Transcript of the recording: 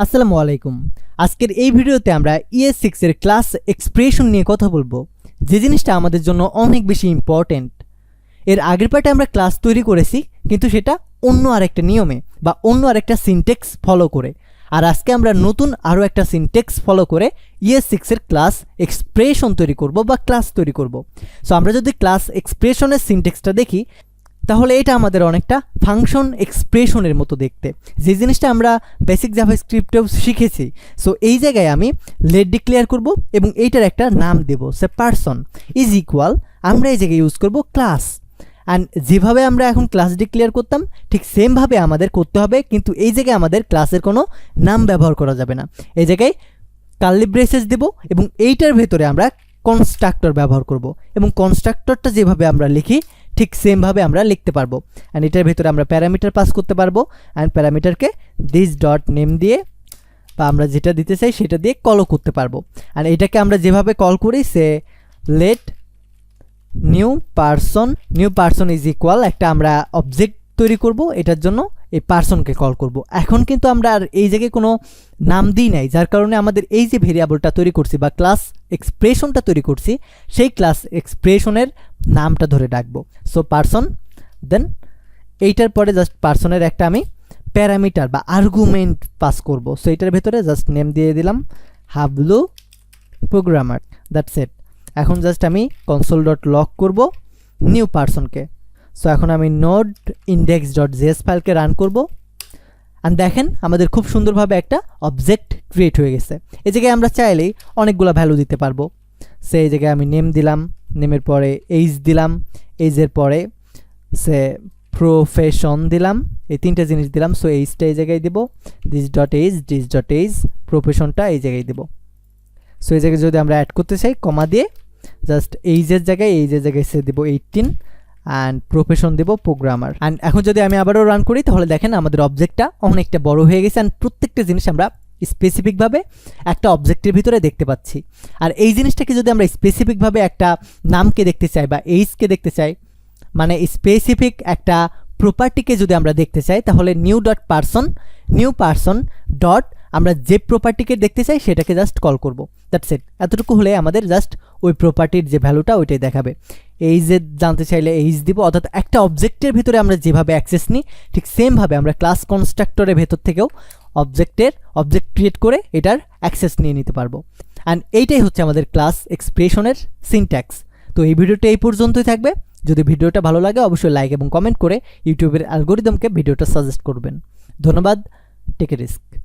আসসালামু আলাইকুম। আজকের এই ভিডিওতে আমরা ES6 এর ক্লাস এক্সপ্রেশন নিয়ে কথা বলবো, যে জিনিসটা আমাদের জন্য অনেক বেশি ইম্পর্টেন্ট। এর আগের পার্টে আমরা ক্লাস তৈরি করেছি, কিন্তু সেটা অন্য আরেকটা নিয়মে বা অন্য আরেকটা সিনট্যাক্স ফলো করে। আর আজকে আমরা নতুন আরও একটা সিনট্যাক্স ফলো করে ES6 এর ক্লাস এক্সপ্রেশন তৈরি করব বা ক্লাস তৈরি করব। সো আমরা যদি ক্লাস এক্সপ্রেশনের সিনট্যাক্সটা দেখি, তাহলে এটা আমাদের অনেকটা ফাংশন এক্সপ্রেশনের মতো দেখতে, যে জিনিসটা আমরা বেসিক জাভাস্ক্রিপ্টেও শিখেছি। সো এই জায়গায় আমি লেট ডিক্লেয়ার করব এবং এইটার একটা নাম দেব, সে পারসন ইজ ইকুয়াল, আমরা এই জায়গায় ইউজ করব ক্লাস। অ্যান্ড যেভাবে আমরা এখন ক্লাস ডিক্লেয়ার করতাম ঠিক সেমভাবে আমাদের করতে হবে, কিন্তু এই জায়গায় আমাদের ক্লাসের কোনো নাম ব্যবহার করা যাবে না। এই জায়গায় কার্লি ব্রেসেস দেব এবং এইটার ভেতরে আমরা কনস্ট্রাক্টর ব্যবহার করব, এবং কনস্ট্রাক্টরটা যেভাবে আমরা লিখি ঠিক সেমভাবে আমরা লিখতে পারবো। অ্যান্ড এটার ভেতরে আমরা প্যারামিটার পাস করতে পারবো, অ্যান্ড প্যারামিটারকে দিস ডট নেম দিয়ে বা আমরা যেটা দিতে চাই সেটা দিয়ে কলও করতে পারবো। অ্যান্ড এটাকে আমরা যেভাবে কল করি, say let new person is equal, একটা আমরা অবজেক্ট তৈরি করব, এটার জন্য এই পারসনকে কল করব। এখন কিন্তু আমরা আর এই জায়গায় কোনো নাম দিই নাই, যার কারণে আমাদের এই যে ভেরিয়েবলটা তৈরি করছি বা ক্লাস এক্সপ্রেশনটা তৈরি করছি, সেই ক্লাস এক্সপ্রেশনের নামটা ধরে ডাকবো। সো পারসন, দেন এইটার পরে জাস্ট পারসনের একটা আমি প্যারামিটার বা আর্গুমেন্ট পাস করব। সো এইটার ভেতরে জাস্ট নেম দিয়ে দিলাম হাবলু প্রোগ্রামার, দ্যাটস ইট। এখন জাস্ট আমি কনসোল ডট লগ করবো নিউ পারসনকে। সো এখন আমি নোড ইন্ডেক্স ডট জেএস ফাইলকে রান করব, আর দেখেন আমাদের খুব সুন্দরভাবে একটা অবজেক্ট ক্রিয়েট হয়ে গেছে। এই জায়গায় আমরা চাইলেই অনেকগুলো ভ্যালু দিতে পারবো। সে এই জায়গায় আমি নেম দিলাম, নেমের পরে এইজ দিলাম, এইজের পরে সে প্রফেশন দিলাম, এই তিনটা জিনিস দিলাম। সো এইজটা এই জায়গায় দিব, দিস ডট এইজ, প্রফেশনটা এই জায়গায় দিব। সো এই জায়গায় যদি আমরা অ্যাড করতে চাই কমা দিয়ে জাস্ট এইজের জায়গায় সে দিব 18, অ্যান্ড প্রফেশন দেব প্রোগ্রামার। অ্যান্ড এখন যদি আমি আবারও রান করি, তাহলে দেখেন আমাদের অবজেক্টটা অনেকটা বড় হয়ে গেছে, অ্যান্ড প্রত্যেকটা জিনিস আমরা স্পেসিফিকভাবে একটা অবজেক্টের ভিতরে দেখতে পাচ্ছি। আর এই জিনিসটাকে যদি আমরা স্পেসিফিকভাবে একটা নামকে দেখতে চাই বা এইজকে দেখতে চাই, মানে স্পেসিফিক একটা প্রপার্টিকে যদি আমরা দেখতে চাই, তাহলে নিউ পারসন ডট আমরা যে প্রপার্টিকে দেখতে চাই সেটাকে জাস্ট কল করব, দ্যাটস ইট। এতটুকু হলে আমাদের জাস্ট ওই প্রপার্টির যে ভ্যালুটা ওইটাই দেখাবে। এইজে জানতে চাইলে এইজ দিব, অর্থাৎ একটা অবজেক্টের ভিতরে আমরা যেভাবে অ্যাক্সেস নিই ঠিক সেমভাবে আমরা ক্লাস কনস্ট্রাক্টরের ভেতর থেকেও অবজেক্ট ক্রিয়েট করে এটার অ্যাক্সেস নিয়ে নিতে পারবো। অ্যান্ড এইটাই হচ্ছে আমাদের ক্লাস এক্সপ্রেশনের সিনট্যাক্স। তো এই ভিডিওটা এই পর্যন্তই থাকবে। যদি ভিডিওটা ভালো লাগে অবশ্যই লাইক এবং কমেন্ট করে ইউটিউবের অ্যালগোরিদমকে ভিডিওটা সাজেস্ট করবেন। ধন্যবাদ। Take a risk.